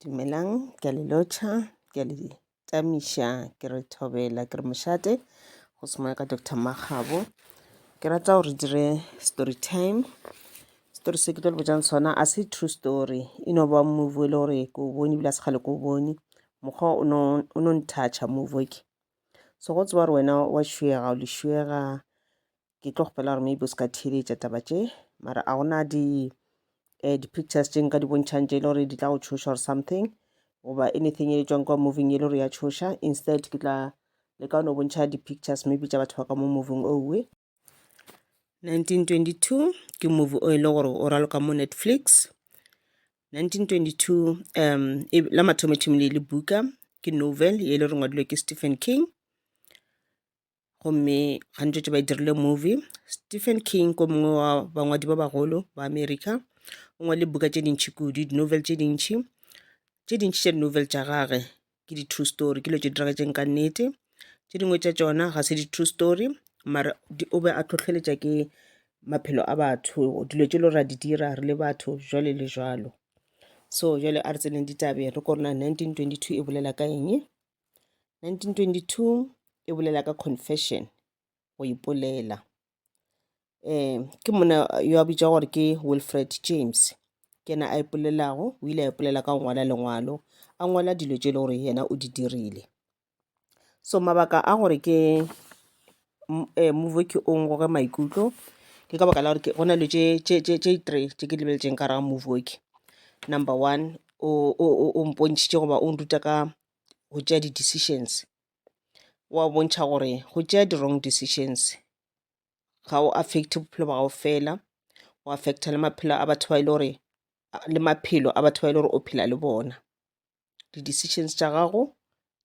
Dumelang, ke a le lotjha, ke a le tamisha, ke re thobela, ke re mošate, go semoya ka Dr. Makgabo. Ke rata gore dire story time. Story se ke tlo le bojang sona, a se true story. E no ba movie le gore ko o bone, ebile a se kgale ko o bone. Mokgwa o no ntoucha movie ke. So go tseba gore wena wa šuega o le šuega, ke tlo kgopela gore maybe o se ka theeletša taba tše, mara a gona di-pictures tše nka di bontšhang tše le gore di tla go tšhoša or something goba anything e tswang kwa moving e le gore ya tšhoša. Instead ke tla leka no bontšha di-pictures maybe tša batho ba ka mo moving owe. 1922 ke movie o e le gore o raloka mo Netflix. 1922 la mathomo-thomile le buka ke novel e le gore ngwadilwe ke Stephen King, gomme gantši tše ba dirile movie. Stephen King ko mongwe wa bangwadi ba bagolo ba America, o ngwa le buka tše dintšhi kudu, di-novel tše dintšhi tša di-novel tša gage ke di-true story, ke lo tše diragetseng ka nnete. Tše dingwe tša tšona ga se di-true story, mara o be a tlhotlheletša ke maphelo a batho, dilo tše le gore a di dira re le batho jwale le jwalo. So jwale a re tseneng ditabe re ko rena 1922 e bolela ka eng. 1922 e bolela ka confession, go ipolela. Ke mona yo a bitša gore ke Wilfred James, ke ena a ipolelago. O ile a ipolela ka go ngwala lengwalo, a ngwala dilo tše le gore yena o di dirile. So mabaka a gore ke movie ke o ngoge maikutlo ke ka baka la gore go na le tše 3 tše ke lebeletšeng ka raga movie ke. Number 1, o mpontšhitše goba o nruta ka go tšea di-decisions. Wa bontšha gore go tšea di-wrong decisions ga o affect bophelo ba gago fela, o affecta le maphelo a batho ba ile gore o phela le bona. Di-decisions tša gago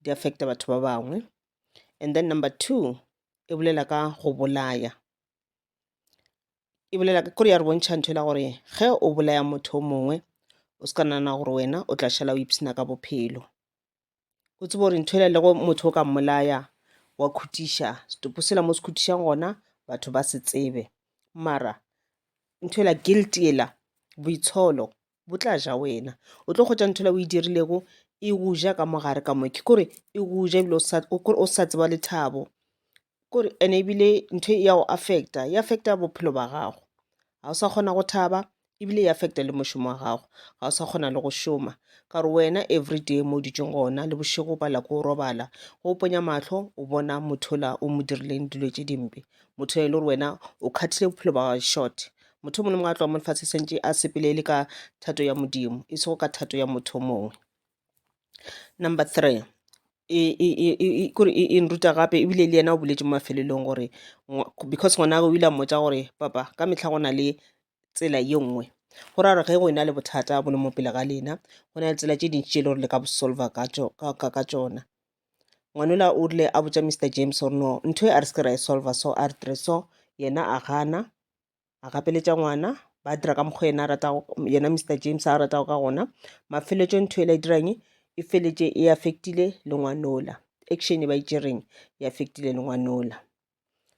di affecta batho ba bangwe. And then number 2 e bolela ka go bolaya. E bolela kore ya re bontšha ntho e la gore ge o bolaya motho o mongwe, o se ka nana gore wena o tla šala o ipsina ka bophelo. O tsebe gore ntho e le go motho o ka mmolaya wa khutiša, setopo sela mo se khutišang gona batho ba se tsebe, mara ntho ela guilt ela, boitsholo bo tla ja wena. O tlo kgotša ntho ela o e dirilego e go ja ka mogare ka moke, kore e go ja ebile o sa tseba lethabo kore. Ene ebile ntho ya go affecta bophelo ba gago, ga o sa kgona go thaba ebile e affecta le mošomo wa gago, ga o sa kgona le go šoma ka gore wena everyday mo ditšong gona le bošego bala ko robala go ponya mahlo o bona motho ola o mo dirileng dilo tše dimpe, motho e le gore wena o khathile bophelo ba gago short. Motho mongwe le mongwe a tloga mo lefatshe sentše a sepelele ka thato ya modimo, e sego ka thato ya motho mongwe. Number 3 kore e nruta gape ebile le yena o boletše mo mafelelong gore because ngwana o ile a mmotša gore papa ka mehla go na le tsela ye nngwe, go ra gore ge go ena le bothata bo le mo pele ga lena, go na le tsela tše dintši tše le gore le ka bo solva ka tšona. Ngwanola o rile a botša Mr. James gore no ntho e a re se ke ra e solva so, a re dire so. Yena a gana, a gapeletša ngwana, ba dira ka mokgwa yena Mr. James a ratago ka gona. Mafeletšo ntho e la e dirang e feletše e affectile le ngwanola, action e ba itšereng e affectile le ngwanola.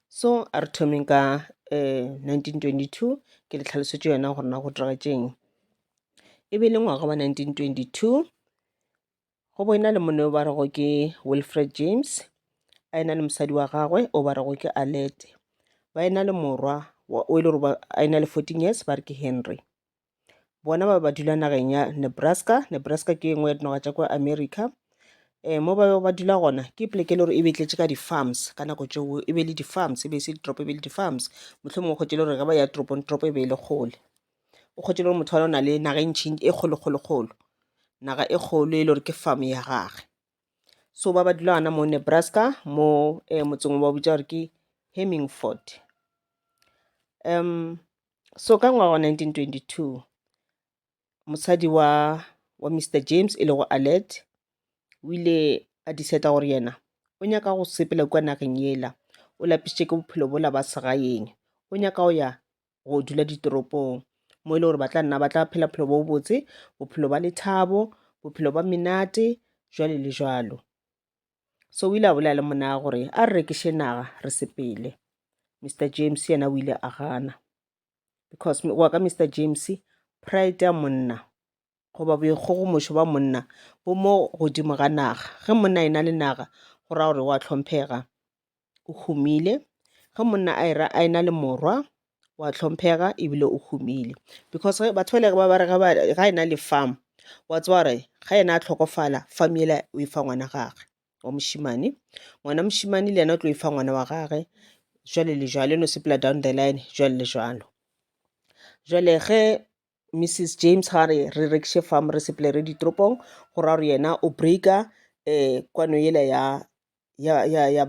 So a re thomeng ka 1922 ke le tlhalosetše yona gore na go diragetšeng. E be le ngwaga wa 1922 go boina le mone o ba rego ke Wilfred James, a ena le mosadi wa gagwe o ba rego ke Alette, ba ena le morwa o ile gore a ena le 14 years ba re ke Henry. Bona ba dula nageng ya Nebraska. Nebraska ke engwe ya dinaga tša kwa America. Mo ba dula gona ke poleke le gore e betletše ka di-farms ka nako tšeo, e be le di-farms, e be se ditoropo, e be le di-farms. Mohlomongwe o kgotše le gore ge ba ya toropong, toropo e be e le kgole. O kgotše le gore motho wa o na le naga e ntšhi e kgolo, naga e kgolo e le gore ke farm ya gage. So ba dula gana mo Nebraska, mo motseng ba bitša gore ke Hemingford. So ka ngwaga wa 1922 mosadi wa Mr. James e le go Alette o ile a diseta gore yena o nyaka go sepela kwa nageng yela, o lapišitše ke bophelo bola ba segaeng, o nyaka go ya go dula ditoropong mo e le gore ba tla phela bophelo bo botse, bophelo ba lethabo, bophelo ba menate jwale le jwalo. So o ile a bolela le monna gore a re rekiše naga re sepele. Mr. James yena o ile a gana because wa ka Mr. James pride ya monna goba boikgogomošo ba monna bo mo godimo ga naga. Ge monna e na le naga go raya gore wa tlhomphega, o humile. Ge monna a e na le morwa wa tlhomphega ebile o humile, because batho ba re ga e na le farm, wa tseba gore ga ena a tlhokofala, farm ela o e fa ngwana gage wa mošimane. Ngwana mošimane le ena o tlo e fa ngwana wa gage, jwale le jwalo, eno sepela down the line, jwale le jwalo. Jwale ge Mrs James ga re rekiše farm re sepele re ditoropong, go raya gore yena o breaka kwano yela ya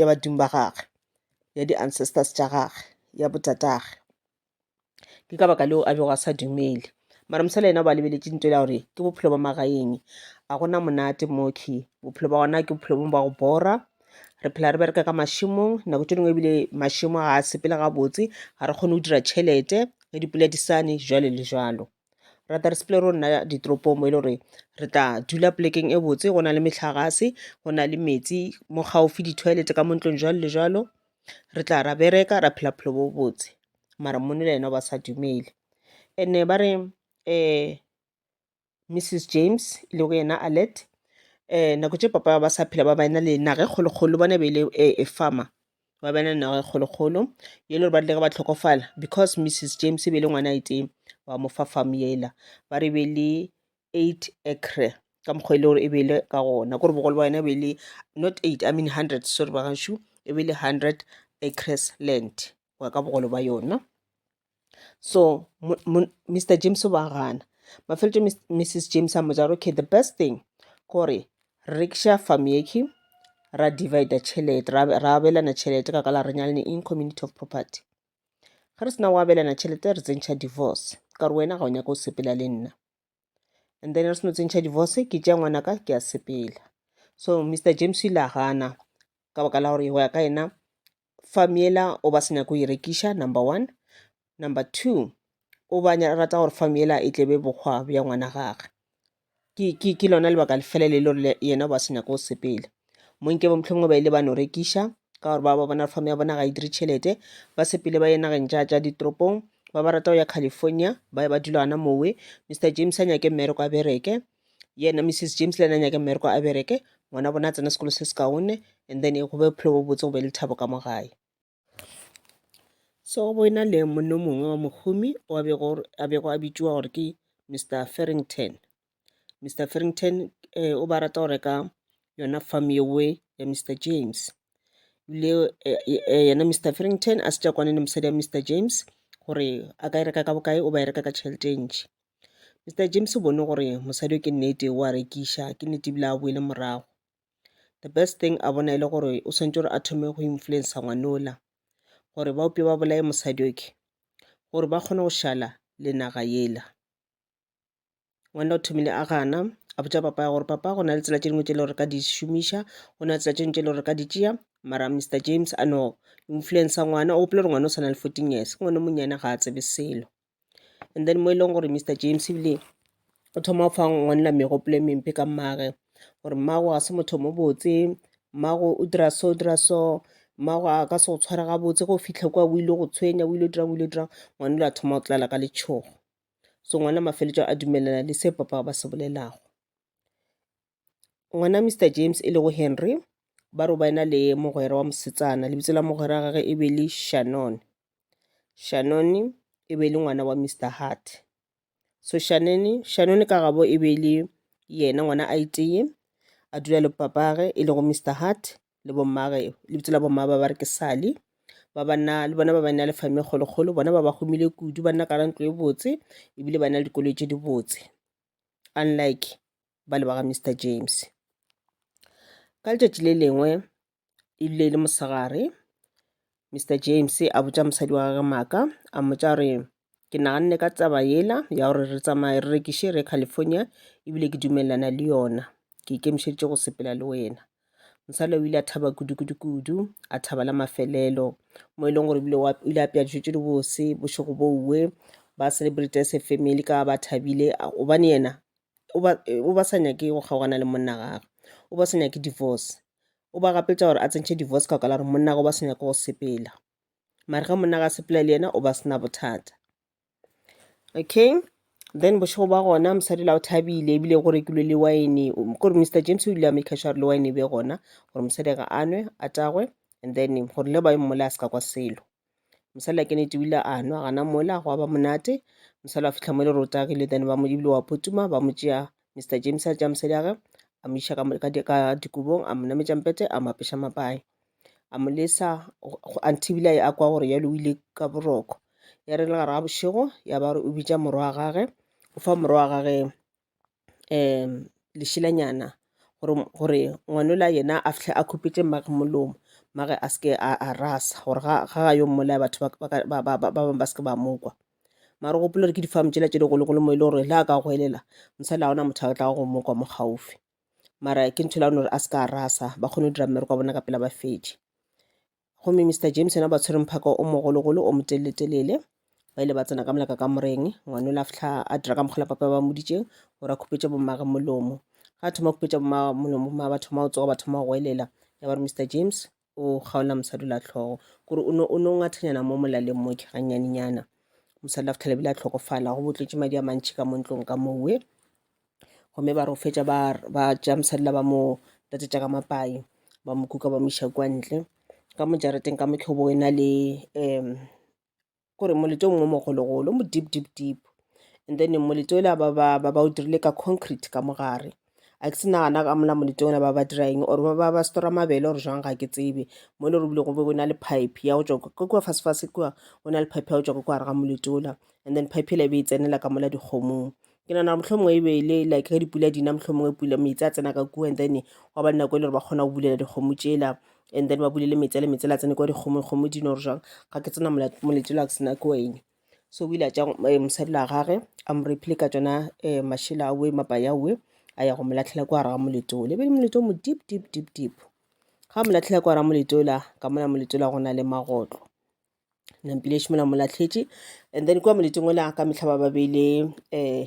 badimo ba gage, ya di-ancestors tša gage, ya botatagwe. Ke ka baka leo a bego a sa dumele, mara mosala ena ba lebeletše ntho ya gore ke bophelo ba magaeng, a gona monate moki. Bophelo ba gona ke bophelo bo ba go bora, re phela re bereka ka mašimong, nako tše dingwe ebile mašimo ga a sepele gabotse, ga re kgone go dira tšhelete ge dipula di sane, jwale le jwalo. Rata re sepele ro nna ditoropong mo e le gore re tla dula polekeng e botse, go na le metlhagase, go na le metsi mo gaufi, di-toilet ka mo ntlong, jwalo le jwalo. Re tla ra bereka, ra phela phelo bo botse, mara monna le ena o ba sa dumele. And ba re Mrs James e le go yena Alert, nako tše papa ba sa phela ba ena le naga e kgolokgolo, bona be ile e farmer, ba ena le naga e kgolokgolo ye le gore ba rile ge ba tlhokofala, because Mrs James e be le ngwana a ite wa mo fa farm yela, ba re be le 8 acre ka mokgwa e le gore e be le ka gona, kore bogolo ba yona e be le not 8, I mean 100, sorry bagašo, e be le 100 acres land go ya ka bogolo ba yona. So Mr James o ba gana, mafeletše Mrs James a mmotsa gore okay, the best thing gore re rekiša farm yeki, ra divide tšhelete, ra abelana tšhelete ka la re nyalane in community of property. Ge re sena go abelana tšhelete re tsentšha divorce, ka gore wena ga o nyaka o sepela le nna, and then re seno tsentšha divorce, ke tšea ngwanaka ke a sepela. So Mr James o ile a gana ka baka la gore go ya ka ena farm yela o ba se nyaka go e rekiša, number 1. Number 2, o ba rata gore farm yela e tlebe bokgwa bja ngwana gage. Ke lona lebaka lefela le gore yena ba se nyaka go sepela. Monke bo mohlomongwe ba ile ba no rekiša ka gore ba bona farm ya bona ga e dire tšhelete, ba sepele ba ye nageng tša ditoropong, ba rata go ya California, ba ba dula gana mowe. Mr James a nyake mmereko a bereke, yena Mrs James le ena a nyake mmereko a bereke, ngwana bona a tsena sekolo se se kaone, and then go be bophelo bo botse, go be le thabo ka mo gae. So go boina le monna mongwe wa mohumi o a bego a bitšiwa gore ke Mr Farrington. Mr Farrington o ba rata go reka yona farm yewe ya Mr James, le yena Mr Farrington a se tša kwane le mosadi ya Mr James gore a ka e reka ka bokae, o ba e reka ka tšhelete e ntši. Mr James o bone gore mosadi o ke nnete o a rekiša, ke nnete ebile a boele morago. The best thing a bona e le gore o swantše gore a thome go influencer ngwanola gore ba upše ba bolae mosadi oke, gore ba kgone go šala le naga yela. Ngwana o thomile a gana, a botša papa ya gore papa go na le tsela tše dingwe tše le gore ka di šomiša, go na le tsela tše dingwe tše le gore ka di tšea, mara Mr James a no influencer ngwana, o gopola gore ngwana o sa na le 14 years, ke ngwana monnyane ga a tsebe selo. And then mo e leng gore Mr James ebile o thoma go fa ngwanela megopolo e mempe ka mmagwe, gore mmago ga se motho mo botse, mmago o dira so, mmago a ka se go tshwara gabotse, go fitlha kwa o ile go tshwenya, o ile dira, ngwana le a thoma go tlala ka letšhogo. So ngwana mafeletšo a dumelana le se papa ba se bolelago. Ngwana Mr James e le go Henry, ba re ba ena le mogwera wa mosetsana, lebitso la mogwera gage e be le Shannon. Shannon e be le ngwana wa Mr Hart. So Shannon ka gabo e be le yena ngwana a itee, a dula le papage e le go Mr Hart, le bommage lebitso la bomma ba re ke Sally. Ba banna le bona ba bana le fame kgolokgolo, bona ba humile kudu, ba nna ka ntlo e botse ebile ba na le dikoloi tše di botse, unlike ba le ba ga Mr James. Ka letšatši le lengwe ebile le mosegare, Mr James a botša mosadi wa gagwe Maka, a mmotša gore ke naganne ka taba yela ya gore re tsamaye re rekiše re California, ebile ke dumelana le yona, ke ikemišeditše go sepela le wena. Mosadi o ile a thaba kudu, a thaba la mafelelo, mo e leng gore o ile apea dijo tše di bose, bošego bouwe, ba celebrate as a family ka ba thabile, gobane yena o ba sa nyake go kgaogana le monna gagwe, o ba sa nyake divorce, o ba gapetša gore a tsentšhe divorce ka la gore monna go ba se nyake go sepela, mare ge monna ga sepela le yena o ba sena bothata. Okay, then bošego ba gona mosadi la o thabile ebile go rekilwe le wine kore Mr James o ile a make sure le wine e be gona gore mosadi ga a nwe a tagwe, and then gore le ba mmola a se ka kwa selo. Mosadi la Kennedy o ile a nwa gana mola go ba monate. Mosadi a fitlha mo le rotagile, then ba mo ebile wa phutuma ba mo tšea Mr James a tšea mosadi age a mo iša ka dikobong, a mo nametša mpete, a mo apeša mapae, a mo lesa until ebile a kwa gore yalo o ile ka boroko. Ya re le gare ga bošego ya ba re o bitša morwa wa gage, o fa morwa wa gage lešilanyana gore ngwanola yena a fitlhe a khupetše mmage molomo, mmage a seke a rasa gore ga yo mmolaya batho ba bangwe ba seke ba mokwa. Mare gopola gore ke difamo tšela tše digologolo mo e le gore le a ka go elela mosadi a gona motho a tla go mokwa mo gaufi, mara ke ntho la gore a seke a rasa ba kgone go dira mmereko wa bona ka pela ba fetše. Gomme Mr James yena ba tshwere mphako o mogologolo o motelele-telele, ba ile ba tsena ka molaka ka moreng. Ngwanole a fitlha a dira ka mokgwa papa ba moditšeng gore a khupetše bommage molomo. Ga a thoma khupetša bommage molomo, ba thoma go tsoga, ba thoma go elela, ya ba re Mr James o kgaola mosadi la tlhogo kore o ne o ngathanyana mo molaleng mo ke ganyanenyana. Mosadi la fitlhela ebile a tlhokofala, go botletse madi a mantšhi ka mo ntlong ka mowe. Gomme ba re go fetša ba tšea mosadi la ba mo tatetša ka mapai, ba mo kuka ba mo iša kwa ntle ka mo jarateng ka motlhobo e na le kore moletlo o mongwe mogologolo mo deep deep deep, and then moletlo ela ba o dirile ka concrete ka mogare. A ke se nagana ka mola moletlo ona ba dira eng or ba stora mabele or jang ga ke tsebe, mo le gore bile go be go na le pipe ya go tswa kwa fase kwa go na le pipe ya go tswa kwa gare ga moletlo ola, and then pipe ela e be e tsenela ka mola dikgomong. Ke nagana mohlomongwe e be le like ga dipula dina mohlomongwe pula metsi a tsena ka kua, and then gwa ba nako e le gore ba kgona go bulela dikgomo tšela, and then ba bulele metsi le metsi la tsene kwa dikgomo dino gore jang ga ke tsena moletlo la ke sena ke wine. So o ile a tša mosadi la gage a mo rephile ka tsona mašela awe mapai awe, a ya go mo latlhela kwa gare ga moletlo le be le moletlo mo deep deep deep deep. Ga mo latlhela kwa gare ga moletlo la ka mola moletlo la go na le magotlo, nampile šimola mo latlhetše, and then kwa moletlong ola ka metlha ba beile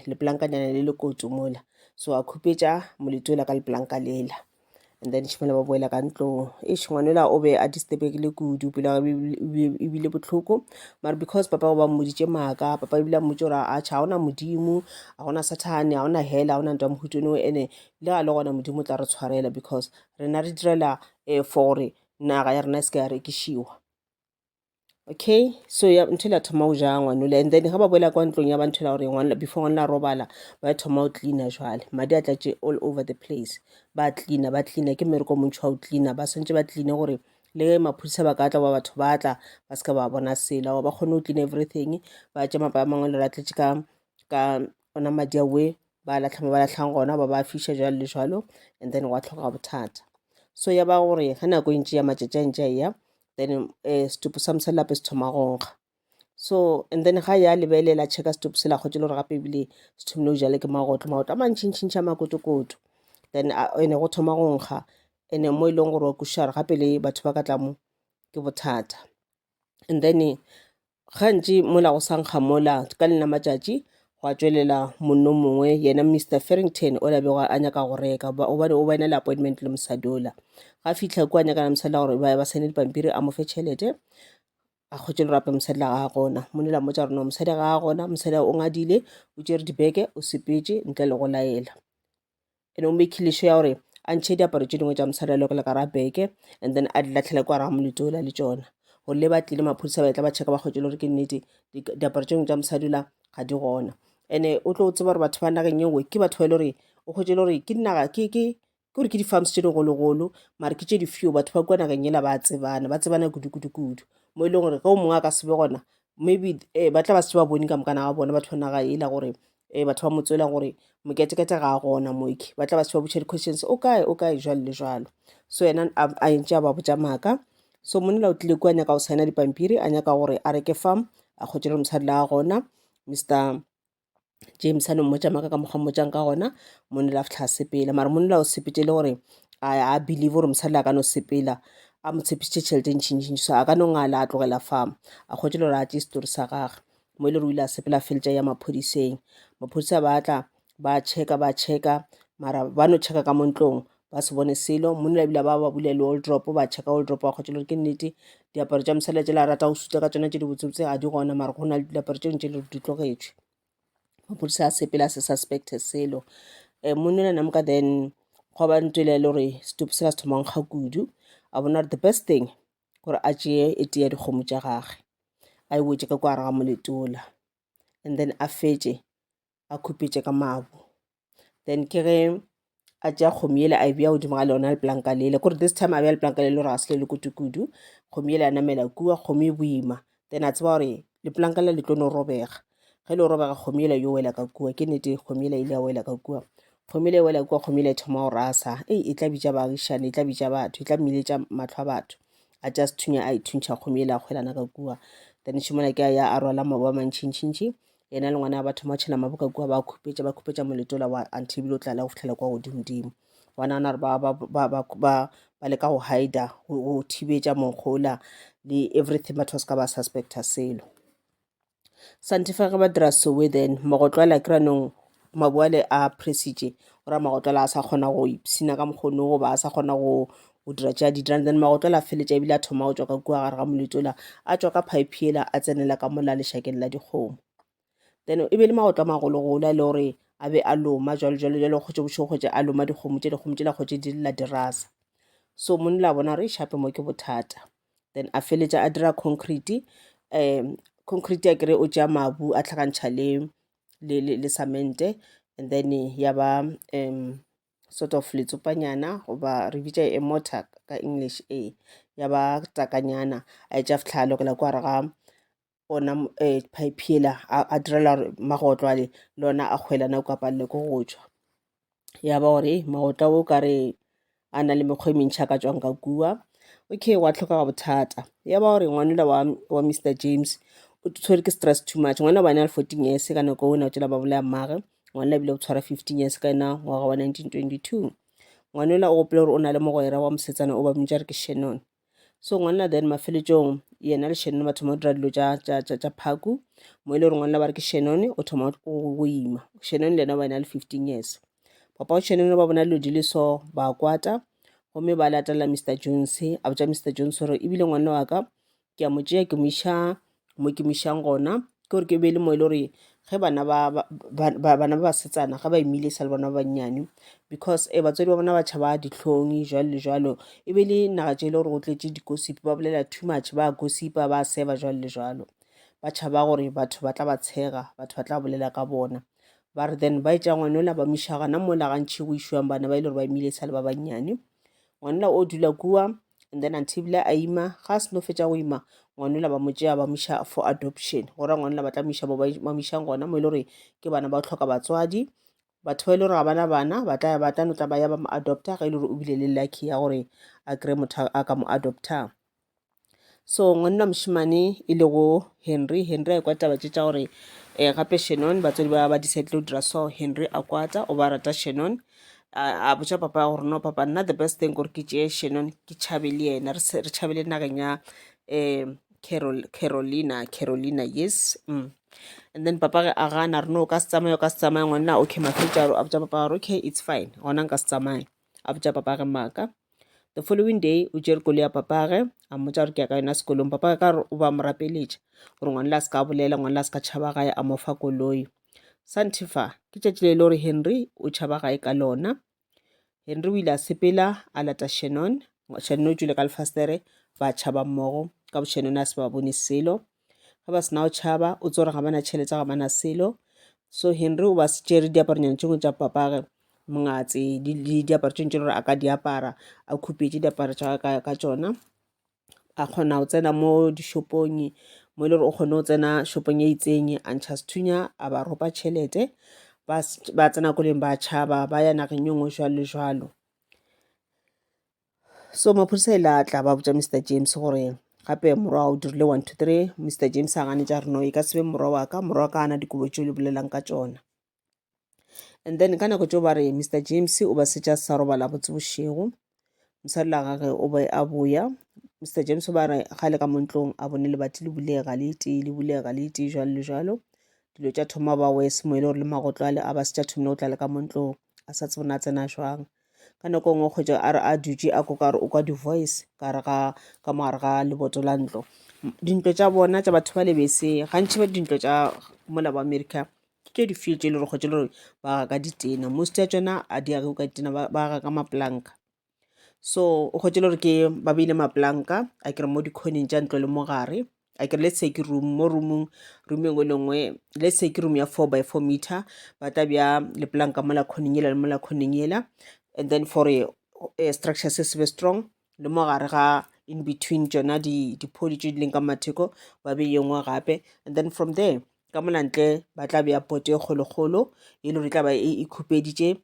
lepolankanyana le le kotsi mola, so a khupetša moletlo ola ka lepolanka lela, and then šimola ba boela ka ntlong. Ngwanola o be a disturbegile kudu, pelo ebile botlhoko, mare because papa ba mmoditše maaka, papa ebile a mmotse gore a tšha, a gona modimo, a gona sathane, a gona hela, a gona ntwa mohutone, ene le ga le gona modimo o tla re tshwarela because rena re direla for gore naga ya rena e seke ya rekišiwa. Okay, so ya ntho la thoma go ja ngwanola, and then ga ba boela kwa ntlong ya ba ntho la gore before ngwana a robala ba thoma go cleana jwale, madi a tlatše all over the place, ba cleana ke mmereko montšhi wa go cleana, ba swantse ba cleane gore le maphodisa ba ka tla ba batho ba tla ba seka ba bona sela, ba kgone go clean everything, ba tša mapa a mangwe le ratletše ka ona madi awe ba latlhang gona ba ba fiša jalo le jalo, and then gwa tlhoga bothata. So ya ba gore ga nako e ntši ya matšatši a ntši a ya, then setupu sa mosadi lape se thoma go nkga. So and then ga ya lebelela checka setupu se la kgotse le gore gape ebile se thomile go jale ke magotlo a mantšintšintši a makotokoto, then ene go thoma go nkga, ene mo e leng gore wa kušara gape le batho ba ka tla mo ke bothata. And then gantši mola go sa nkga mola ka lena matšatši go a tswelela monno mongwe yena Mr Farrington o la bego a nyaka go reka, obane o ba ena le appointment le mosadi ola. Ga fitlha kwa nyakana mosadi la gore ba saene dipampiri a mo fe tšhelete, a kgotse le rape mosadi la ga gona, mone la mmotša gore no mosadi ga gona, mosadi o ngadile o tšere dibeke o sepetše ntle le go laela, ene o makhile sure ya gore a ntšhe diaparo tše dingwe tša mosadi a lekole ka ra beke, and then a di latlhele kwa gare ga moletlo ola le tšona, gore le ba tlile maphodisa ba tla ba check ba kgotse le gore ke nnete diaparo tše dingwe tša mosadi ola ga di gona. Ene o tlo o tseba gore batho ba nageng yewe ke batho ba e le gore o kgwetse le gore ke dinaga ke gore ke di-farms tše digologolo, mare ke tše di-few batho ba kua nageng ela ba tsebana kudu mo e leng gore ka o mongwe a ka sebe gona maybe ba tla ba se ba bone ka mokana ga bona batho ba naga ela gore batho ba motswela gore moketekete ga a gona moike, ba tla ba se ba botša di-questions o kae jwalo le jwalo. So yena a ntše a ba botša maaka, so monela o tlile kua nyaka go signa dipampiri, a nyaka gore a reke farm, a kgotse le mosadi la gona Mr James a no mmotša maaka ka mokgwa mmotšang ka gona, monela a fitlha a sepela, mare monela o sepetse le gore a believe gore mosadi la ka no sepela a mo tshepišitše tšhelete ntšintšintši, so a ka no ngala a tlogela farm, a kgotse le gore a tšee story sa gage mo e le gore o ile a sepela feletša ya maphodiseng. Maphodisa ba tla ba checka mara ba no checka ka mo ntlong ba se bone selo, monela ebile ba bulela wardrobe, ba checka wardrobe ba kgotse le gore ke nnete diaparo tša mosadi tše la rata go sutla ka tsona tše di botsebotse ga di gona, mare go na le diaparo tše ntše le di tlogetšwe. maphodisa a sepela se suspecte selo monna namka then go ba ntwele le gore setupu se la se thomang ga kudu a bona the best thing gore a tšee e tea dikgomo tša gage a e wetse ka kware ga moletola and then a fetse a khupetše ka mabu then ke ge a tšea kgomo ele a e bea godimo ga lona leplanka lele kore this time a bea leplanka lele gore ga se le kudu kgomo ele a namela kua kgomo e boima then a tseba gore leplanka le tlo no robega ge le robega kgomo ele yo wela ka kua ke nnete kgomo ele ile a wela ka kua kgomo ele wela kua kgomo ele e thoma go rasa e tla bitša baagišane e tla bitša batho e tla mmiletša matlho a batho a just thunya a ithuntšha kgomo ele a kgwelana ka kua then šimola ke a ya a rwala mabo a mantšhintšhintši yena le ngwana ba thoma tšhela mabo ka kua ba khupetša moletola wa antibile o tlala go fitlhela kwa godimodimo wa nagana gore ba leka go hida go thibetša monkgola le everything batho ba se ka ba suspecta selo santifa ge ba dira sowe then magotlo ala kranong mabuale a presitše gore magotlo ala a sa kgona go ipsina ka mokgono go ba a sa kgona go dira tša didrang then magotlo ala feletša ebile a thoma go tswa ka kua gare ga moletola a tswa ka pipe ela a tsenela ka mola lešakeng la dikgomo then e be le magotlo a magologolo a le gore a be a loma jalo kgotse bošego kgotse a loma dikgomo tše la kgotse di lla dirasa so monna la bona re shape mo ke bothata then a feletša a dira concrete concrete a kere o tšea mabu a tlhakantšha le samente and then ya ba sort of letsopanyana goba re bitša e mortar ka English ya ba takanyana a etša fitlhalo ke la kwa re ga ona pipe ela a direla gore magotlo ale le ona a kgwelana kwa palele ko go tšwa ya ba gore magotlo o ka re a na le mekgwa e mentšha ka tswang ka kua okay wa tlhoka ga bothata ya ba gore ngwanela wa Mr James o tshwere ke stress too much ngwana ba na le 14 years ka nako o na o tšela ba bolaya mmage ngwana ebile o tshwara 15 years ka ena ngwaga wa 1922 ngwanela o gopela gore o na le mogwera wa mosetsana o ba mmitša re ke Shannon so ngwanela then mafeletšong yena le Shannon ba thoma go dira dilo tša phaku mo e le gore ngwanela ba re ke Shannon o thoma go ima Shannon le ena ba na le 15 years papa wa Shannon ba bona dilo di le so ba kwata gomme ba latelela Mr Jones a botša Mr Jones gore ebile ngwana wa ka ke a mo tšea ke mo iša mo ke mo išang gona ke gore ke be le mo e le gore ge bana ba basetsana ga ba emile sa le bona ba bannyane because batswadi ba bona ba tšhaba dihlong jalo le jalo e be le naga tše e le gore go tletše dikosipi ba bolela too much ba gosipa ba seba jalo le jalo ba tšhaba gore batho ba tla ba tshega batho ba tla bolela ka bona ba re then ba etša ngwanola ba miša gana mola gantšhi go išwang bana ba e le gore ba emile sa le ba bannyane ngwanela o dula kua and then antibile a ima ga a se no fetša go ima ngwanola ba mo tšea ba miša for adoption gore ngwanola ba tla miša ba mišang gona mo e le gore ke bana ba tlhoka batswadi batho ba e le gore ga bana bana ba tla no tla ba ya ba mo adopta ga e le gore o bile le lucky ya gore a kry motho a ka mo adoptang so ngwanna mošimane e le go Henry a ekwa taba tše tša gore gape Shannon batswadi ba decide go dira so Henry a kwata o ba rata Shannon a botša papa gore no papa nna the best thing gore ke tšee Shannon ke tšhabe le yena re tšhabele nageng ya Carolina yes and then papa ge a gana re no o ka se tsamaya ngwana okay mafetša a botša papa gore okay it's fine gona nka se tsamaye a botša papa ge maaka the following day o tšere kolo ya papage a mmotša gore ke ya ka yona sekolong papage ka gore o ba mo rapeletša gore ngwanela a se ka bolela ngwanela a se ka tšhaba gae a mofa koloi santifa ke tšatši le gore Henry o tšhaba gae ka lona Henry o ile a sepela a lata Shannon o tšwile ka lefastere ba tšhaba mmogo ka bo Shannon a se ba bone selo ga ba sena o tšhaba o tse gore ga bana tšhelete ga bana selo so Henry o ba se tšere diaparonyana tše ngwe tša papage mongatse diaparo tše ntše gore a ka diapara a khupetše diaparo tša ka tšona a kgona go tsena mo dishopong mo e le gore o kgone go tsena shopong e itseng a ntšha sethunya a ba ropa tšhelete ba tsena ko leng ba tšhaba ba ya nageng ye nngwe jalo le jalo so maphodisa e latla ba botša Mr James gore gape morwa o dirile 1 2 3 Mr James a ganetša re no e ka sebe morwa wa ka ana dikobo tšeo le bolelang ka tšona and then ka nako tšeo ba re Mr James o ba setša sa robala botse bošego mosadi la gage o be a boya Mr James o ba re ga le ka montlong a bone lebati le bulega le tee jalo le jalo dilo tša thoma ba wes mo e le gore le magotlo ale a ba se tša thomile go tla le ka montlong a sa tsebona a tsena jwang ka nako ngwe kgwetša a re a dutše a koka re o kwa di-voice ka re ka mogare ga leboto la ntlo dintlo tša bona tša batho ba lebese gantši ba dintlo tša mola ba America ke di-feel tse e le gore go tse le gore ba aga ka ditena, most ya tsona a di age ka ditena, ba aga ka maplanka. So o kgotse le gore ke ba beile maplanka a kere mo di-corneng tša ntlo le mo gare, a kere let's say ke room room engwe le ngwe, let's say ke room ya 4x4 meter, ba tla bja leplanka mola corneng ela le mola corneng ela, and then for structure se se be strong le mo gare ga in between tsona di-poli tše di leng ka matheko ba be ye nngwe gape, and then from there ka molantle ba tla beya poto e kgolo-kgolo e le gore e tla ba e khupeditše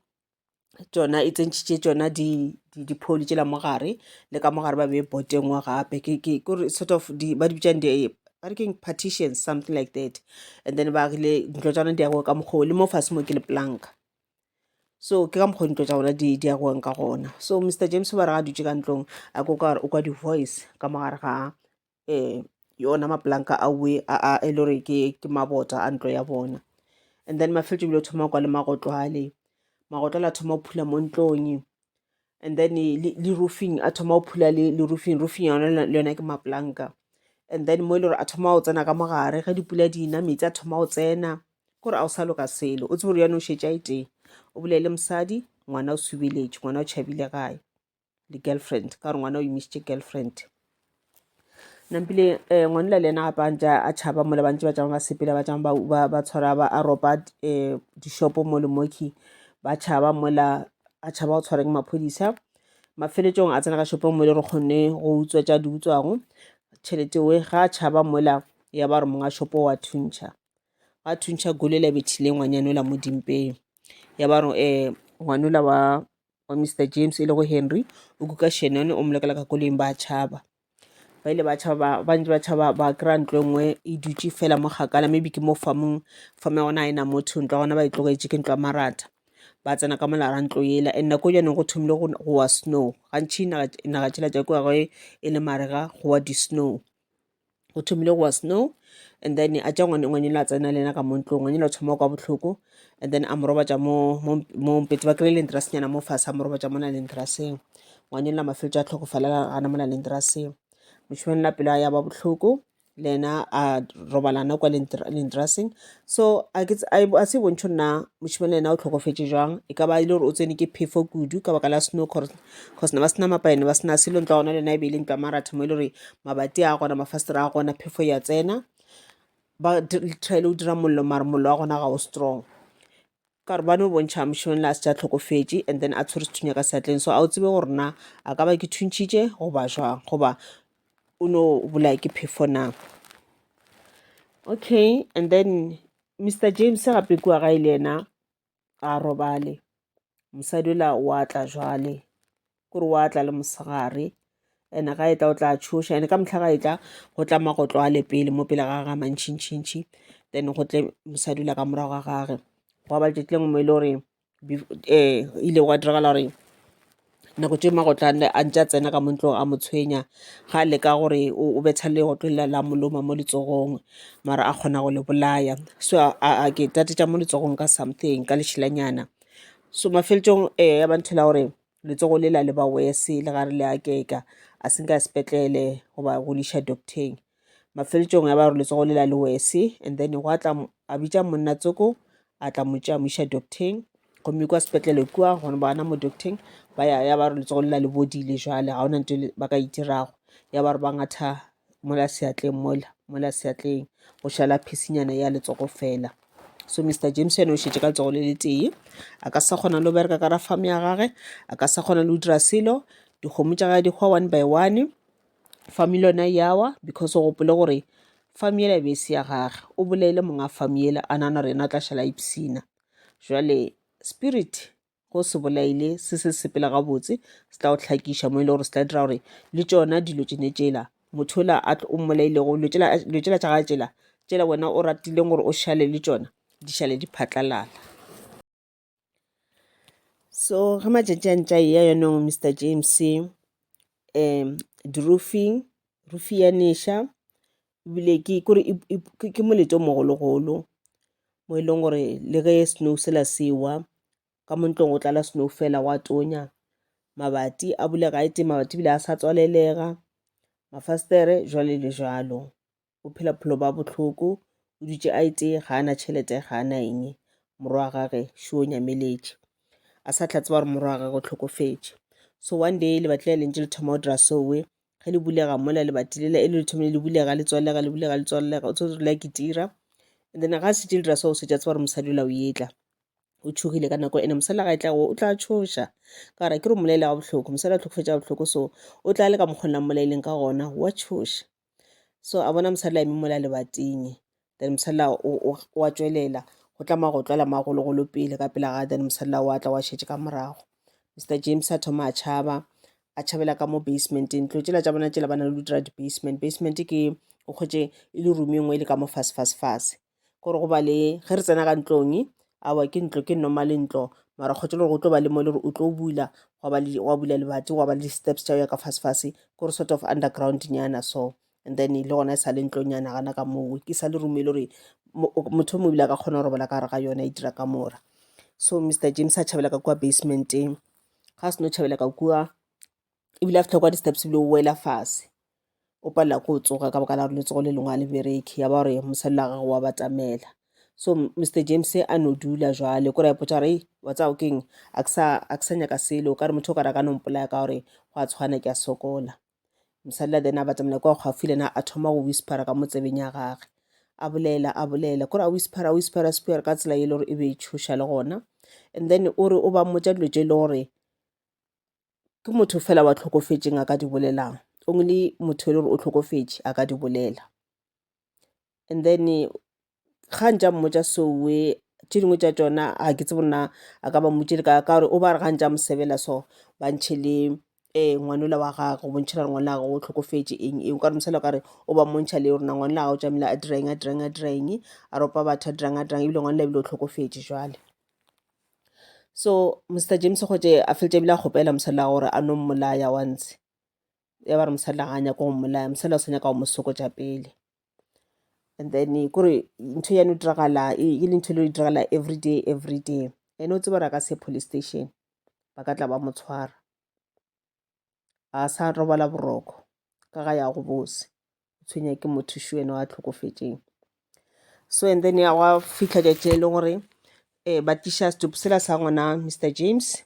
tsona, e tsentšhitše tsona di-poli tšela mo gare, le ka mo gare ba bee poto e nngwe gape, kore sort of ba di bitšang ba re keng partitions, something like that, and then ba agile dintlo tša bona di agoe ka mokgwa le mo fase mo ke leplanka. So ke ka mokgwa dintlo tša bona di agoeng ka gona. So Mr James ba re ga dutše ka ntlong a ko ka o kwa di-voice ka mogare ga yona maplanka aue a e le gore ke mabota a ntlo ya bona, and then mafeletše bile o thoma kwa le magotlwale a thoma o phula mo ntlong, and then le roofing a thoma o phula le roofing ya yona le yona ke maplanka, and then mo e le gore a thoma o tsena ka mogare ga dipula dina metsi a thoma o tsena, kore a o sa loka selo, o tsebe gore yana o šetše a ete o bolele mosadi ngwana o subeletše, ngwana o tšhabile gae le girlfriend, ka gore ngwana o imišitše girlfriend. Nampile ngwanela le ena gape a tšhaba mola bantse ba tšama ba sepela, ba tšama ba tshwara a ropa dishopo mo le moki, ba tšhaba mola a tšhaba go tshwareng maphodisa. Mafeletšong a tsena ka shopong mo le re kgonne go utswa tša di utswago tšhelete we, ga a tšhaba mola ya ba re monga shopo wa thuntšha, ga thuntšha golela bethile ngwanyane ola mo dimpeng, ya ba re ngwanola wa Mr James e le go Henry o kuka Shannon o molekela ka koleng, ba tšhaba ba ile ba tšhaba ba ntse ba tšhaba ba kry-a ntlo engwe e dutše fela mo kgakala, maybe ke mo famong ya gona a ena motho, ntlo ya gona ba e tlogetše ke ntlo ya marata, ba tsena ka molara ntlo ela, and nako jaanong go thomile go wa snow, gantšhi naga tšela tša kwa ge e le marega go wa di-snow, go thomile go wa snow, and then a tša ngwanela a tsena le ena ka mo ntlong, ngwanela o thoma kwa bohloko, and then a mo robatša mo mpete ba kry-ile lentrasnyana mo fase, a mo robatša mona lentraseng, ngwanela mafeletšo a tlhokofalela gana mola lentraseng, mošimane la pelo ya ba bohloko le ena a robalana kwa lentraseng. So a se bontšho nna mošimane ena o tlhokofetše jwang, e ka ba ile gore o tsene ke phefo kudu ka baka la snow, cause ne ba sena mapaene, ba sena selo, ntlo gona le ena e beile ntlo ya maratha mo e le gore mabati a gona, mafastere a gona, phefo ya tsena, ba try o dira mollo, mare mollo wa gona ga o strong, ka gore ba no bontšha mošimane le a se tša tlhokofetše, and then a tshwere sethunya ka seatleng. So a o tsebe gore na a ka ba ke thuntšhitše goba jwang, goba o no bolaya ke phefo na. Okay, and then Mr James gape kua gae le ena a robale, mosadi ola wa tla jwale, kore wa tla le mosegare, ene ga e tla o tla tšhoša, ene ka motlha ga e tla go tla magotlo a le pele mo pele ga ga mantšhintšhintši, then go tle mosadi ola ka morago ga gage, go ba letšatši lengwe mo e le gore ile gwa diragala gore nako tše magotlo a ntše a tsena ka mo ntlong a mo tshwenya, ga a leka gore o betha legotlo la moloma mo letsogong, mara a kgona go le bolaya, so a ke tatetša mo letsogong ka something ka lešhelanyana. So mafeletšong ya ba nthela gore letsogo le la le ba wese le gare le a keka, a senka sepetlele goba go liša docteng, mafeletšong ya ba gore letsogo le la le wese, and then go tla a bitša monna tsoko a tla mo iša docteng, gomme kwa sepetlele kua gona bana mo docteng ba ya ba re letsogo le la le bodile jwale ga ona nto ba ka itirago, ya ba re ba ngatha mola seatleng go šala phisinyana ya letsogo fela. So Mr James ene o šetše ka letsogo le le tee, a ka sa kgona le go bereka ka ra farm ya gage, a ka sa kgona le go dira selo, dikgomo tša gage di hwa one by one, farm yona yawa, because o gopole gore farm yela e be se ya gage, o boleile monga farm yela a nana rena o tla šala ipsina, jwale spirit go se bolaile se sepela gabotse, se tla go hlakiša mo e le gore se tla dira gore le tšona dilo tšene tšela motho ola o mmolailego lo tšela tša gae tšela wena o ratileng gore o šale le tšona di šale di phatlalala. So ga matšatši a ntša ya yonong Mr James roofi ya neša, ebile ke moletlo o mogologolo mo e leng gore le ge snow sela sewa ka mo ntlong o tlala snow fela wa tonya, mabati a bule gaete, mabati bile a sa tswalelega, mafastere jwale le jalo, o phela phelo ba bohloko, o o dutse a etse ga ana tšhelete ga ana eng morwa wa gage šo nyameletše a sa tla tseba gore morwa wa gage o tlhokofetše. So one day lebati le lentše le thoma o dira sowe ge le bulega mola lebati lela e le le thomile le bulega le tswalega o tse le ke tira. And then ga se tše le dira so o se tša tseba gore mosadi ola o etla o tšhogile ka nako ene mosadi ga e tlago o tla tšhoša ka gore ke re mmolaele ga bohloko mosadi a tlhokofetša ga bohloko so o tla le ka mokgona mmolaeleng ka gona wa tšhoša. So a bona mosadi la eme mola lebating then mosadi la wa tšwelela go tla go tlwela magologolo pele ka pela ga then mosadi la wa tla wa šetše ka morago. Mr James a thoma a tšhabela ka mo basementeng tlo tšela tša bona tšela bana le dira di-basement ke o kgwetše e le room engwe e le ka mo fase gore go ba le ge re tsena ka ntlong awa ke ntlo ke normal ntlo mara kgwetše le gore go tlo ba le mo le gore o tlo bula wa bula lebati wa ba le steps tša ya ka fase kore sort of underground nyana so and then le gona e sa le ntlonyana gana ka moo ke sa le room e le gore motho mo bile ka kgona go robala ka gare ga yona e dira ka mora. So Mr James a tšhabela ka kua basementeng ga se no tšhabela ka kua ebile after kwa di-steps ebile o wela fase o palela ko o tsoga ka baka la gore letsogo le lengwe a le bereki ya ba gore mosadi la gagwe wa batamela. So Mr James a no dula jwale kore a ipotša gore wa tsao keng a ke sa nyaka selo o ka re motho o ka re ka no mpolaya ka gore go a tshwana ke a sokola. Mosadi la then a batamela kwa gaufi lena a thoma go whispera ka mo tsebeng ya gage a bolela kore a whispera spear ka tsela e le gore e be e tšhoša le gona. And then o re o ba mmotša dilo tše e le gore ke motho fela wa tlhokofetšeng a ka di bolelang only motho e le gore o tlhokofetše a ka di bolela. And then ga ntša mmotša sowe tše dingwe tša tšona ga ke tse bona a ka ba mmotšele ka gore o ba re ga ntša mosebela so ba ntšhe le ngwanola wa gage go bontšhela gore ngwana gage o tlhokofetše eng ka re mosela ka re o ba mmontšha le gore na ngwana gage o tšamile a diraeng a ropa batho a dirang ebile ngwana ebile o tlhokofetše jwale. So Mr James kgotše a feletše ebile a kgopela mosadi la gore a no mmolaya once ya ba re mosadi la ga a nyaka go mmolaya mosadi la o sa nyaka go mosokotša pele. And then kore ntho ya no diragala e le ntho e le diragala every day ene o tseba gore a ka se police station ba ka tla ba mo tshwara a sa robala boroko ka ga ya go bose o tshwenya ke motho šo ene wa tlhokofetšeng. So and then ya go fitlha tšatši e le gore ba tiša setopo sela sa ngwana Mr James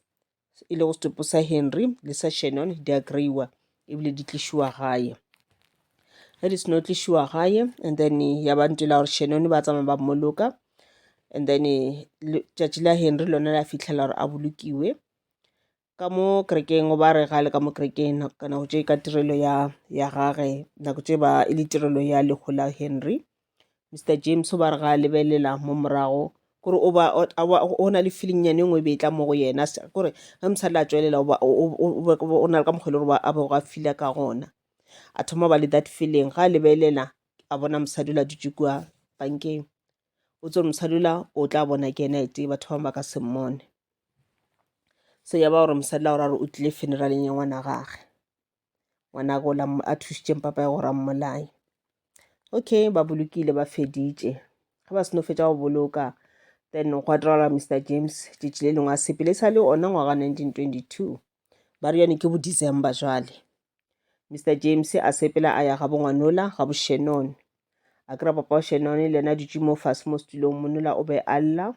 e le go setopo sa Henry le sa Shannon di a kry-iwa ebile di tlišiwa gae ge di seno tlišiwa gae. And then ya ba ntela gore Shannon ba tsamaya ba mmoloka and then tšatši la Henry lona la fitlhela gore a bolokiwe ka mo kerekeng o ba re ga le ka mo kerekeng ka nako tše ka tirelo ya gage nako tše ba e le tirelo ya lego la Henry. Mr James o ba re ga a lebelela mo morago kore o na le feeling nyane ngwe be tla mo go yena kore ge mosadi la tšwelela o na le ka mokgwa le gore a bego a fila ka gona a thoma ba le that feeling ga a lebelela a bona mosadi la dutse kua bankeng o tsore mosadi la o tla bona ke ena ete batho bangwe ba ka se mmone. So ya ba gore mosadi la gore a re o tlile funeraleng ya ngwana gage ngwana go a thušitšeng papa ya gore a mmolaye. Okay ba bolokile ba feditše ga ba seno fetša go boloka then go diragala Mr James tšatši le lengwe a sepele sa le ona ngwaga 1922 ba re yone ke bo December jwale. Mr James a sepela a ya ga bongwanola ga bo Shannon a kry-a papa wa Shannon le ena a dutše mo fase mo setulong monnola o be a lla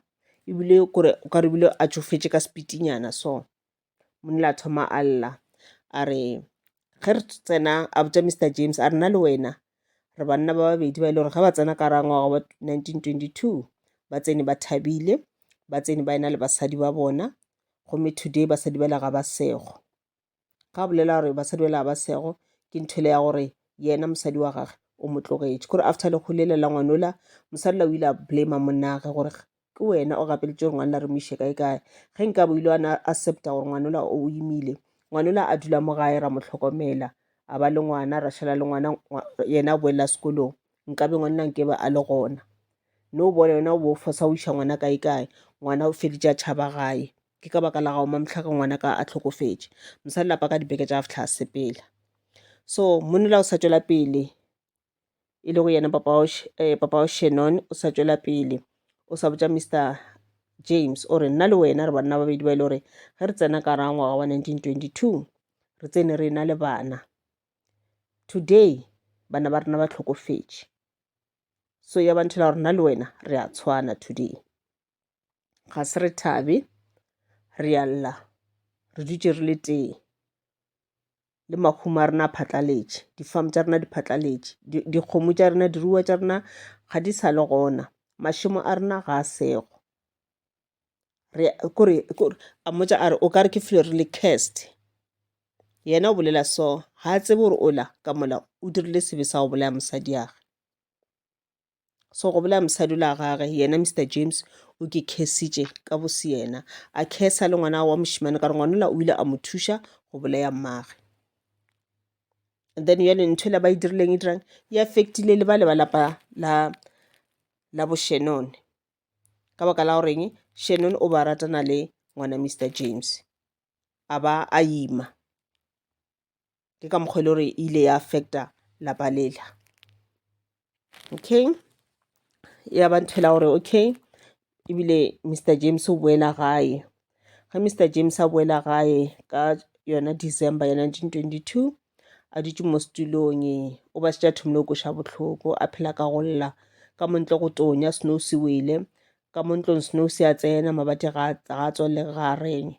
ebile kore o ka re ebile a tšofetše ka spitinyana so monnola a thoma a lla a re ge re tsena a botša Mr James a rena le wena re banna ba babedi ba e le gore ga ba tsena ka ra ngwaga wa 1922 ba tsene ba thabile ba tsene ba ena le basadi ba bona gomme today basadi ba ga ba sego ga bolela gore basadi ba ga ba sego ke nthwele ya gore yena mosadi wa gage o mo tlogetše kore after lekgolele la ngwanola mosadi la o ile a blame monnage gore ke wena o gapeletše gore ngwana re mo iše kae ge nka bo ile ana accepta gore ngwanola o imile ngwanola a dula mo gae ra mo tlhokomela a ba le ngwana ra šala le ngwana yena a boela sekolong nkabe ngwana nke ba a le gona no bone yona o bo fosa o iša ngwana kae ngwana o feditše a tšhaba gae ke ka baka la gago mamtlha ka ngwana ka a tlhokofetše mosadi lapa ka dibeke tša fitlha a sepela. So monnola o sa tšwela pele e le go yena papa wa Shannon o sa tšwela pele o sa botša Mr James o re nna le wena re banna babedi ba e le gore ge re tsena ka ra ngwaga wa 1922 re tsene re na le bana today bana ba rena ba tlhokofetše so ya ba nthela gore nna le wena re a tshwana today, ga se re thabe, re a lla, re dutse re le teng, le mahumo a rena a phatlaletše, di-farm tša rena di phatlaletše, dikgomo tša rena, diruiwa tša rena ga di sa le gona, mašemo a rena ga a sego. Kore a mmotša a re o ka re ke feel really cursed. Yena o bolela so ga a tsebe gore ola ka mola o dirile sebe sa go bolaya mosadi yage, so go bolaya mosadi la gage yena Mr James o ke khesitše ka bose yena a khesa le ngwana wa mošimane ka re ngwana o ile a mo thuša go bolaya mmage. And then yale ntho e la ba e dirileng e dirang e affectile le ba lapa la bo Shannon ka baka la goreng Shannon o ba ratana le ngwana Mr James a ba a ima, ke ka mokgwa le gore e ile ya affecta lapa lela. Okay, ya ba nthela gore okay ebile Mr James o boela gae, ga Mr James a boela gae ka yona December ya 1922 a dutše mo setulong, o ba šetša thomile go koša bohloko, a phela ka go lla ka montle go tonya, snow se wele ka mo ntlong, snow se a tsena mabati ga a tswalele ga a reng.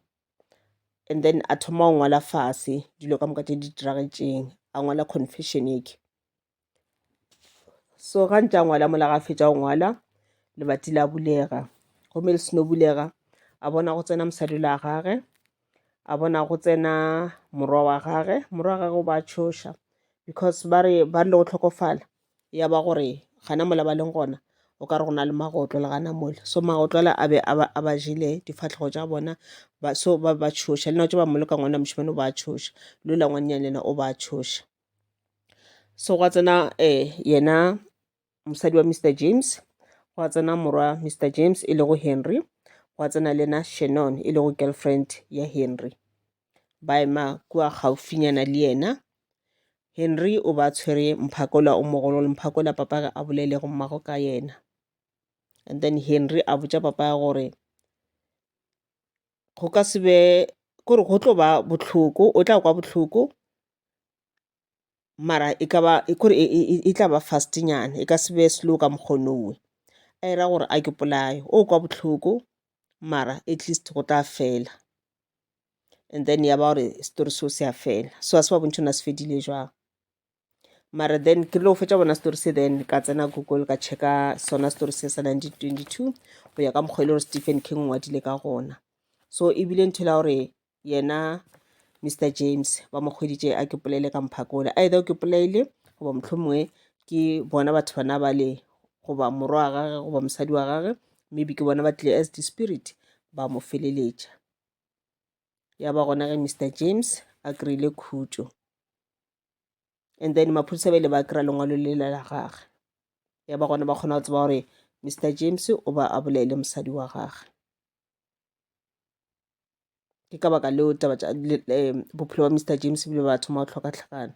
And then a thoma go ngwala fase dilo ka moka tše di diragetšeng, a ngwala confession eke. So ga ntše a ngwala mola ga a fetša go ngwala lebati la bulega, gomme le seno bulega a bona go tsena mosadi la gage, a bona go tsena morwa wa gage o ba tšhoša because ba re le go tlhokofala ya ba gore gana mola ba leng gona o ka re go na le magotlo le gana mola, so magotlo ala a be a ba jele difatlhego tša bona, so ba tšhoša le nao tše ba moloka ngwana mošimane o ba tšhoša, le la ngwannyane lena o ba tšhoša. So gwa tsena yena mosadi wa Mr James, gwa tsena morwa Mr James e le go Henry, gwa tsena le na Shannon e le go girlfriend ya Henry, ba ema kua gaufinyana le yena. Henry o ba tshwere mphakola o mogolo, le mphakola papa a bolele go mmago ka yena. And then Henry a botša papa gore go ka se be kore go tlo ba bohloko, o tla kwa bohloko mara e ka ba kore e tla ba fastnyana, e ka se be slow ka mokgonowe, a era gore a ke polayo o kwa bohloko mara at least go tla fela. And then ya ba gore story seo se a fela, so a se ba bontšhe na se fedile jwang. Mara then ke lo fetša bona story se, then ka tsena Google ka checka sona story se sa 1922 go ya ka mokgwa e le gore Stephen King o ngwadile ka gona. So ebile ntho la gore yena Mr James ba mo kgweditše a ke polele ka mphakola, either o ke polele goba mohlomongwe ke bona batho bana ba le goba morwa wa gage goba mosadi wa gage, maybe ke bona ba tlile as the spirit ba mo feleletša. Ya ba gona ge Mr James a kry-ile khutšo, and then maphodisa ba ile ba kry-a lengwalo le la gage, ya ba gona ba kgona go tseba gore Mr James o ba a bolaile mosadi wa gage. Ke ka baka leo bophelo ba Mr James bile ba thoma go tlhoka-tlhakana.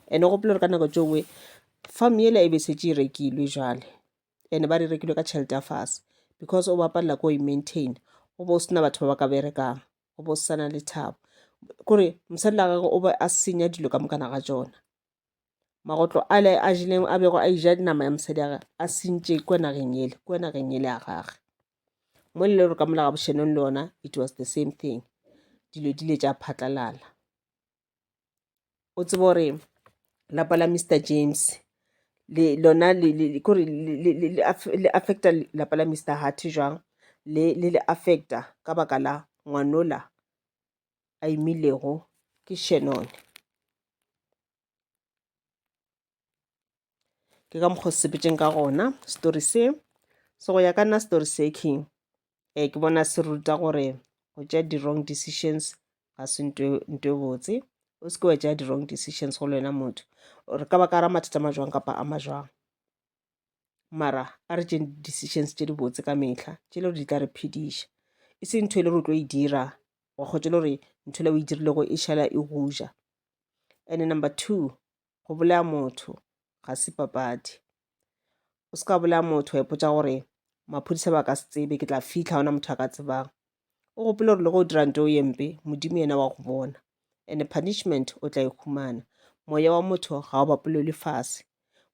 And go gopola gore ka nako tše ngwe farm yela e be setse e rekilwe jale, and ba re rekilwe ka tšhelete ya fase because o ba palela ko i-maintain, go bo o sena batho ba ba ka berekang, go bo o sana le thabo, kore mosadi la gage o be a senya dilo ka mokana ga tšona. Magotlo ale a jeleng a bego a ija nama ya mosadi ya gage a sentše kua nageng yele ya gage, mo le gore ka mola ga bošhenong le yona it was the same thing, dilo di ile tša phatlalala. O tsebe gore lapa la Mr James lona le affecta lapa la Mr Hart jwang, le affecta ka baka la ngwanola a imilego ke Shannon. Ke ka mokgwa sepetšeng ka gona story se go ya ka nna story se king ke bona se ruta gore go tšea di-wrong decisions ga se nto e botse, o se ke wa tšea di-wrong decisions go le wena motho, ore ka baka ra mathata ma jwang kapa a ma jwang, mara a re tšeng decisions tše di botse ka mehla tše le gore di tla re phediša, e se ntho e le gore o tlo e dira wa kgotse le gore ntho le o e dirilego e šala e goja. And number 2, go bolaya motho ga se papadi, o se ka bolaya motho wa ipotša gore maphodisa ba ka se tsebe ke tla fitlha gona motho a ka tsebang. O gopole gore le go dira nto o yempe modimo yena wa go bona, and punishment o tla e humana. Moya wa motho ga o bapolelwe fase,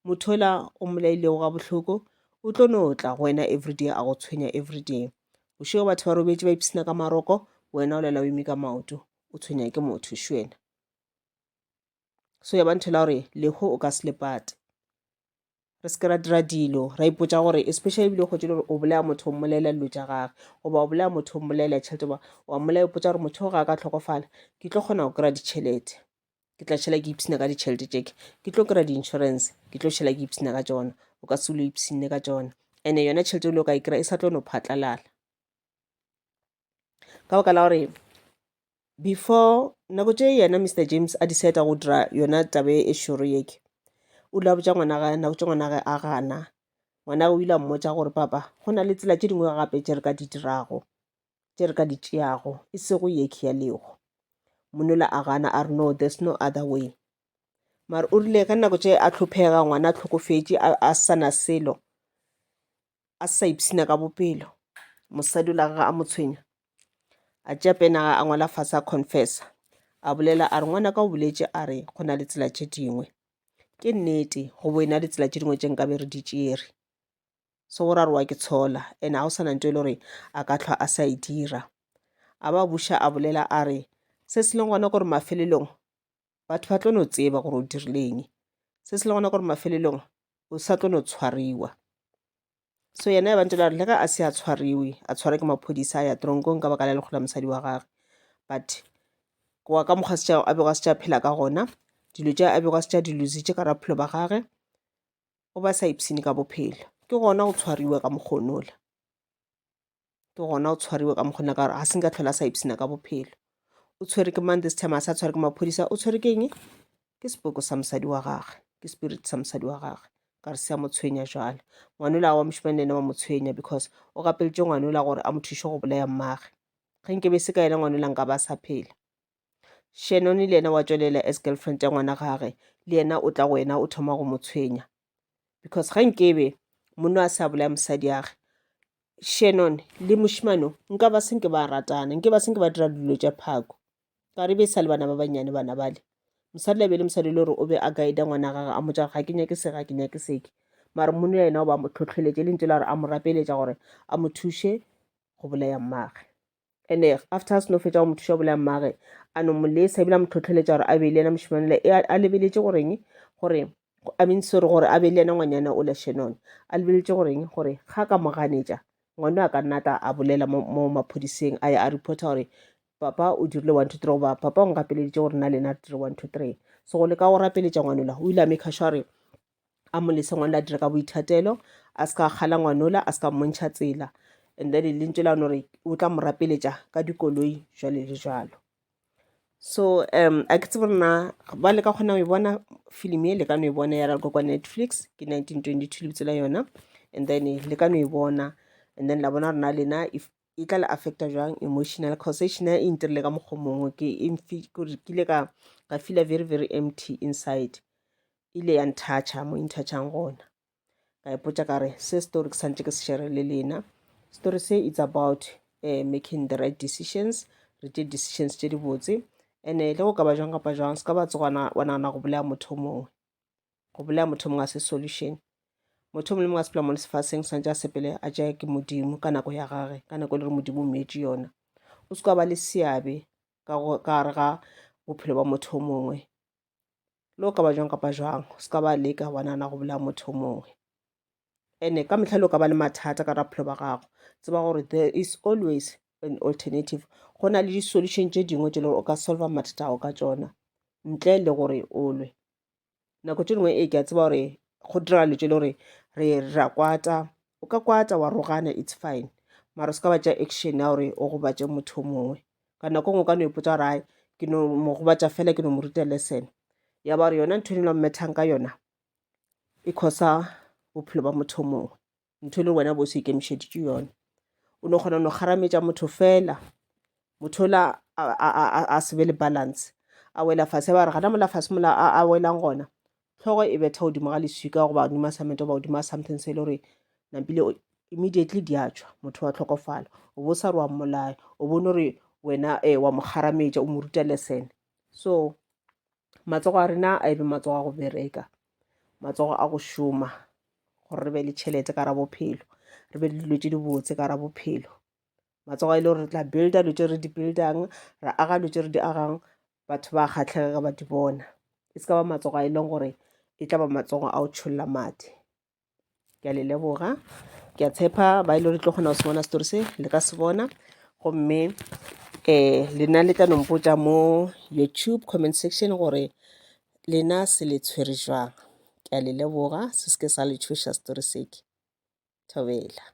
motho ola o molailego ga bohloko o tlo no tla go wena everyday a go tshwenya everyday. Bošego batho ba robetse ba ipsina ka maroko, wena o lela o eme ka maoto o tshwenya ke motho šwena. So ya ba nthela gore leho o ka se lepate. Re se ke ra dira dilo ra ipotsa gore especially ebile go tse gore o bolaya motho o mmolela dilo tša gage goba o bolaya motho o mmolela tšhelete ba wa mmolaya ipotsa gore motho o ga ka tlhokofala ke tlo kgona go kry-a ditšhelete, ke tla šhela ke ipsina ka ditšhelete tšeke, ke tlo kry-a di-insurance ke tlo šhela ke ipsina ka tšona, o ka se lo ipsine ka tšona. And-e yona tšhelete ele o ka e kry-a e sa tlo no phatlalala ka baka la gore before nako tše yena Mr James a decide go dira yona tabe e šoro yeke, o la botša ngwana ga nako tše ngwana ge a gana, ngwana o ile a mmotša gore papa go na le tsela tše dingwe gape tše re ka di dirago tše re ka di tšeago e sego yeke ya lego. Monola a gana a re no, there's no other way. Mare o rile ka nako tše a tlhophega ngwana a tlhokofetše a sana selo a sa ipsina ka bopelo, mosadi o la gage a mo tshwenya a tšea pena a ngwala fase a confessa a bolela a re ngwana ka o boletše a re go na le tsela tše dingwe. Ke nnete go boena le tsela tše dingwe tše nkabe re di tšere, so go ra re wa ke tshola and-e ga o sa na nto e le gore a ka tlhwa a sa e dira. A ba buša a bolela a re se se leng gona gore mafelelong batho ba tlo no tseba gore o dirileng, se se leng gona gore mafelelong o sa tlo no tshwariwa. So yena ya bantse la re le ka a se a tshwariwe a tshwarwa ke maphodisa a ya tronkong ka baka la legola mosadi wa gage, but wa ka mokgwa a bego a se tša phela ka gona, dilo tše a bego a se tša di lositše ka raphelo ba gage, o ba sa ipsine ka bophelo. Ke gona go tshwariwa ka mokgonola, ke gona go tshwariwa ka mokgona ka gore ga se nka tlhola a sa ipsina ka bophelo. O tshwere ke mang this time, a sa tshware ke maphodisa, o tshwere ke eng? Ke sepoko sa mosadi wa gage, ke spirit sa mosadi wa gage ka re se a mo tshwenya jalo. Ngwanola wa mošimane ene wa mo tshwenya because o gapeletše ngwanola gore a mo thuše go bolaya mmage. Ge nke be se ka ena ngwanola nka ba sa phela. Shannon le yena wa tšwelela as girlfriend ya ngwana gage, le yena o tla go wena o thoma go mo tshwenya because ge nkebe monna a sa bolaya mosadi age, Shannon le mošimane nka ba senke ba ratana, nke ba senke ba dira dilo tša phako ka re be sa le bana ba bannyane bana bale. Mosadi la be le mosadi le gore o be a guide ngwana gage a motša ga ke nyake se ga ke nyake seke, mare monna yena o ba mo tlhotlheletše le ntse la gore a mo rapeletša gore a mo thuše go bolaya mmage. And-e after a se no fetša go mo thuša go bolaya mmage a no mo lesa ebile a mo tlhotlheletša gore a be le yena mošimane a lebeletše goreng gore I mean sorry gore a be le yena ngwanyana o la Shannon a lebeletše goreng gore ga ka mo ganetša ngwana a ka nnata a bolela mo maphodiseng a ya a reporta gore papa o dirile 1 2 3 goba papa o ngapeleditše gore nna le ena dire 1 2 3. So go leka go rapeletša ngwanola o ile a make sure gore a mo lese ngwana a dire ka boithatelo, a se ka kgala ngwanola, a se ka mmontšha tsela, and then le ntse la gore o tla mo rapeletša ka dikoloi jwale le jwalo. So a ke tsebe rena ba le ka kgona go e bona film e le ka no e bona ya ralko kwa Netflix ke 1922 lebitse la yona, and then le ka no e bona and then la bona rena lena if e tla le affecta jwang emotional causation e ntirile ka mokgwa mongwe ke ile ka feel very very empty inside, ile ya ntoucha mo intouchang gona ka ipotsa ka re se story ke santse ke se share le lena. Story se it's about making the right decisions, re tše decisions tše di botse, and-e le go ka ba jwang kapa jwang se ka ba tsogana wa nagana go bolaya motho mongwe, go bolaya motho mongwe a se solution. Motho mongwe le mongwe a sepela mo lefaseng santse a sepele a jae ke modimo ka nako ya gage, ka nako e le gore modimo o meetse yona. O se ka ba le seabe ka gare ga bophelo ba motho mongwe, le go ka ba jwang kapa jwang o se ka ba leka wa nagana go bolaya motho mongwe. And-e ka metlha le o ka ba le mathata ka raphelo ba gago, tseba gore there is always an alternative, go na le di-solution tše dingwe tše le gore o ka solva mathata ao ka tšona ntle le gore o lwe. Nako tše dingwe ke a tseba gore go dira le tše le gore re ra kwata, o ka kwata wa rogana it's fine, mara o se ka ba tša action ya gore o gobatše motho mongwe. Ka nako ngwe o ka no ipotsa gore ai ke no mo gobatša fela ke no mo ruta lesson, ya ba gore yona ntho e lo mmethang ka yona e khosa bophelo ba motho mongwe, ntho e le wena bo se ikemišeditše yona. O no kgona no garametša motho fela, motho la a se be le balance, a wela fase ba re gana mola fase mola a welang gona tlhogo e betha godimo ga leswika goba godimo samento goba godimo something se e le gore nampile immediately di a tšwa, motho wa tlhokofala, o bo sa re wa mmolaya, o bone gore wena wa mo garametša o mo ruta lesson. So matsogo a rena a ebe matsogo a go bereka, matsogo a go šoma gore re be le tšhelete ka ra bophelo, re be le dilo tse di botse ka ra bophelo. Matsogo a ile gore re tla builda dilo tse re di buildang, ra aga dilo tse re di agang, batho ba kgatlhega ba di bona. E se ka ba matsogo a e leng gore e tla ba matsogo a o tšholola madi. Ke a le leboga, ke a tshepa ba ile re tlo kgona go se bona story se le ka se bona, gomme lena le tla nompotsa mo YouTube comment section gore lena se le tshwere jwang. Ke a le leboga, se se ke sa le tshoša story se ke. Thobela.